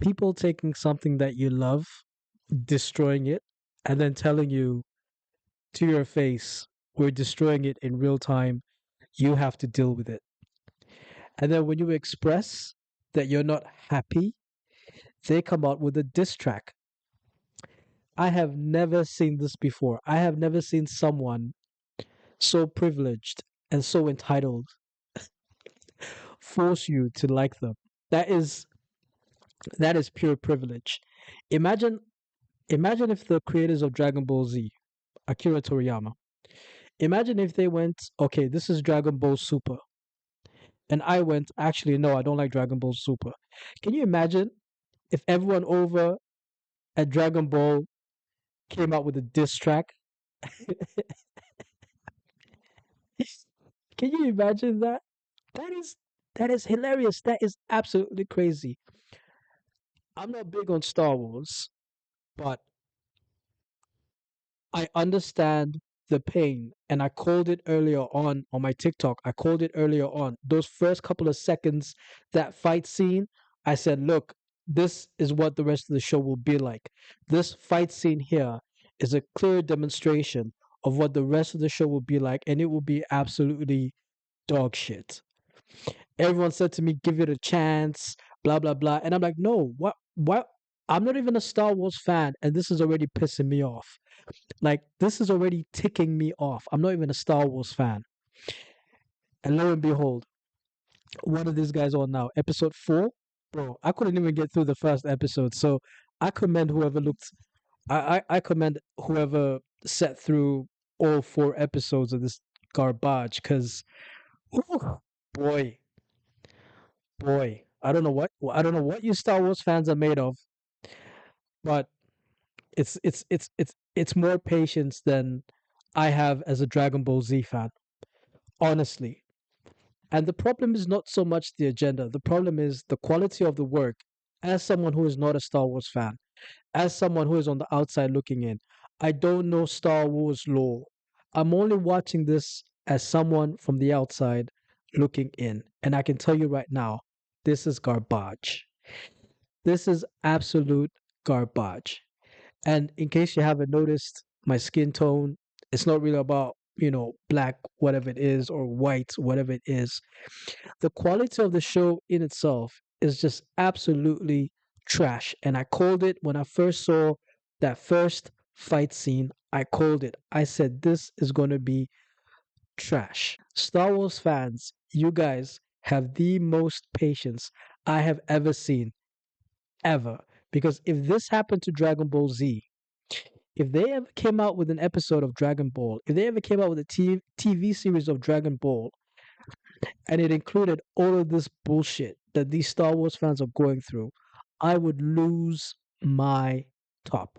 people taking something that you love, destroying it, and then telling you to your face, we're destroying it in real time. You have to deal with it. And then when you express that you're not happy, they come out with a diss track. I have never seen this before. I have never seen someone so privileged and so entitled force you to like them. That is that is pure privilege. Imagine imagine if the creators of Dragon Ball Z, Akira Toriyama, imagine if they went, okay, this is Dragon Ball Super. And I went, actually, no, I don't like Dragon Ball Super. Can you imagine if everyone over at Dragon Ball came out with a diss track? Can you imagine that? That is that is hilarious. That is absolutely crazy. I'm not big on Star Wars, but I understand the pain. And I called it earlier on my TikTok. I called it earlier on. Those first couple of seconds, that fight scene, I said, look, this is what the rest of the show will be like. This fight scene here is a clear demonstration of what the rest of the show will be like, and it will be absolutely dog shit. Everyone said to me, give it a chance, blah, blah, blah. And I'm like, no, what? I'm not even a Star Wars fan, and this is already pissing me off. Like, this is already ticking me off. I'm not even a Star Wars fan. And lo and behold, one of these guys on now, episode 4. Bro, I couldn't even get through the first episode. So I commend whoever looked, I commend whoever sat through all 4 episodes of this garbage because, boy, boy, I don't know what you Star Wars fans are made of, but it's more patience than I have as a Dragon Ball Z fan, honestly. And the problem is not so much the agenda. The problem is the quality of the work. As someone who is not a Star Wars fan, as someone who is on the outside looking in, I don't know Star Wars lore. I'm only watching this as someone from the outside looking in. And I can tell you right now, this is garbage. This is absolute garbage. And in case you haven't noticed, my skin tone, it's not really about, black, whatever it is, or white, whatever it is. The quality of the show in itself is just absolutely trash. And I called it when I first saw that first fight scene. I called it. I said, this is going to be trash. Star Wars fans, you guys have the most patience I have ever seen, ever. Because if this happened to Dragon Ball Z, if they ever came out with an episode of Dragon Ball, if they ever came out with a TV series of Dragon Ball, and it included all of this bullshit that these Star Wars fans are going through, I would lose my top.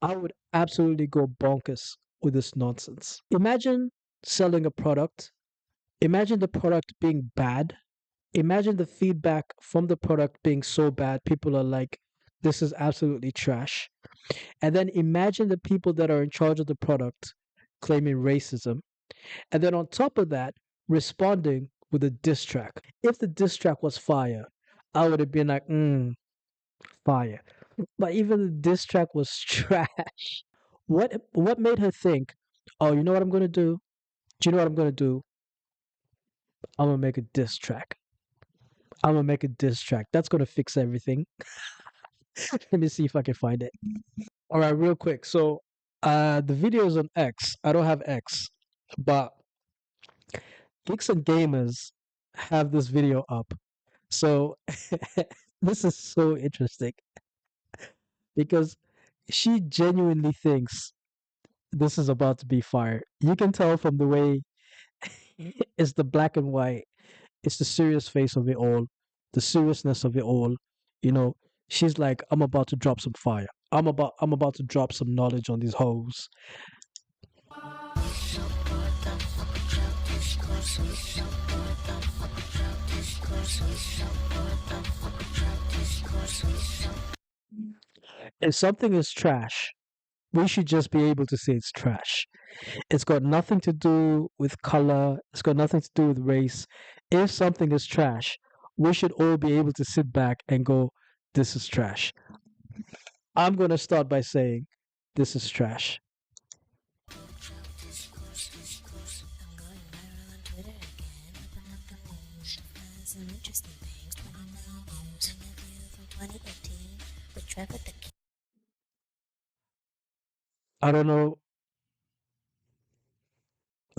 I would absolutely go bonkers with this nonsense. Imagine selling a product, imagine the product being bad, imagine the feedback from the product being so bad, people are like, this is absolutely trash. And then imagine the people that are in charge of the product claiming racism. And then on top of that, responding with a diss track. If the diss track was fire, I would have been like, fire. But even the diss track was trash. What made her think, oh, you know what I'm gonna do? Do you know what I'm gonna do? I'm gonna make a diss track. I'm gonna make a diss track. That's gonna fix everything. Let me see if I can find it. All right, real quick. So, the video is on X. I don't have X, but Geeks and Gamers have this video up. So, this is so interesting because she genuinely thinks this is about to be fire. You can tell from the way it's the black and white, it's the serious face of it all, the seriousness of it all. You know, she's like, I'm about to drop some fire. I'm about to drop some knowledge on these hoes. If something is trash, we should just be able to say it's trash. It's got nothing to do with color, it's got nothing to do with race. If something is trash, we should all be able to sit back and go, this is trash. I'm going to start by saying, this is trash. I don't know.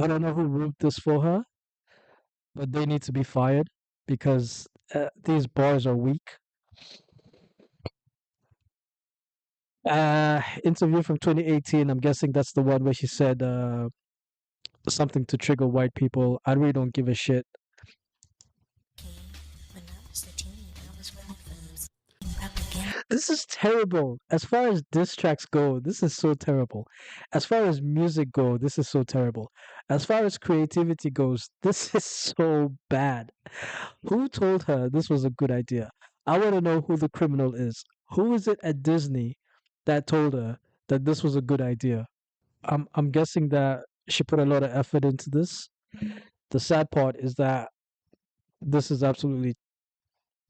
I don't know who wrote this for her, but they need to be fired because these bars are weak. Interview from 2018. I'm guessing that's the one where she said something to trigger white people. I really don't give a shit. This is terrible. As far as diss tracks go, this is so terrible. As far as music go, this is so terrible. As far as creativity goes, this is so bad. Who told her this was a good idea? I want to know who the criminal is. Who is it at Disney that told her that this was a good idea? I'm guessing that she put a lot of effort into this. The sad part is that this is absolutely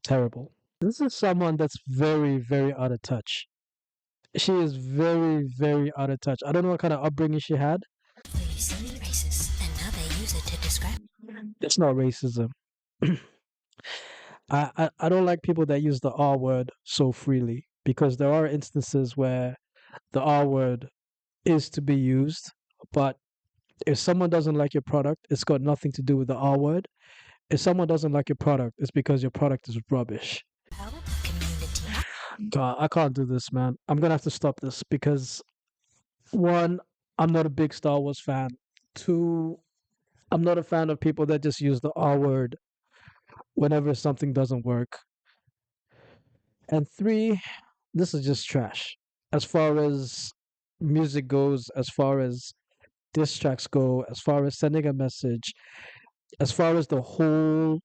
terrible. This is someone that's very, very out of touch. She is very, very out of touch. I don't know what kind of upbringing she had. It's not racism. I don't like people that use the R word so freely because there are instances where the R word is to be used, but if someone doesn't like your product, it's got nothing to do with the R word. If someone doesn't like your product, it's because your product is rubbish. God, I can't do this, man. I'm gonna have to stop this because one, I'm not a big Star Wars fan. Two, I'm not a fan of people that just use the R word whenever something doesn't work. And three, this is just trash. As far as music goes, as far as diss tracks go, as far as sending a message, as far as the whole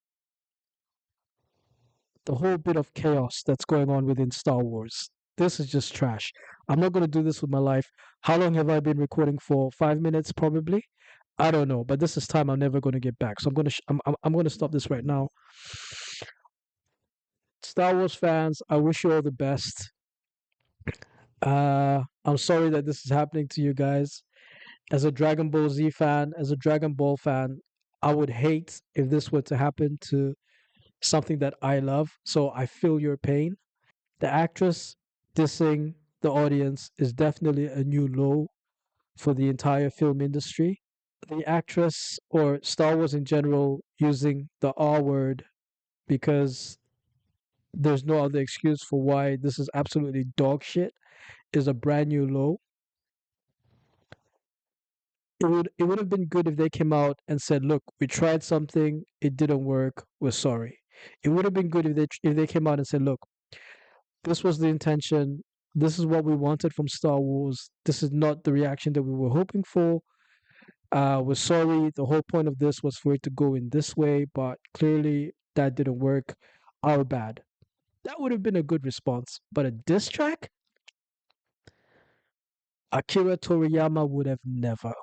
bit of chaos that's going on within Star Wars. This is just trash. I'm not going to do this with my life. How long have I been recording for? 5 minutes, probably. I don't know, but this is time I'm never going to get back. So I'm going to I'm going to stop this right now. Star Wars fans, I wish you all the best. I'm sorry that this is happening to you guys. As a Dragon Ball Z fan, as a Dragon Ball fan, I would hate if this were to happen to something that I love. So I feel your pain. The actress dissing the audience is definitely a new low for the entire film industry. The actress or Star Wars in general using the R word because there's no other excuse for why this is absolutely dog shit is a brand new low. It would have been good if they came out and said, "Look, we tried something, it didn't work. We're sorry." It would have been good if they came out and said, "Look, this was the intention. This is what we wanted from Star Wars. This is not the reaction that we were hoping for. We're sorry. The whole point of this was for it to go in this way, but clearly that didn't work. Our bad." That would have been a good response. But a diss track, Akira Toriyama would have never.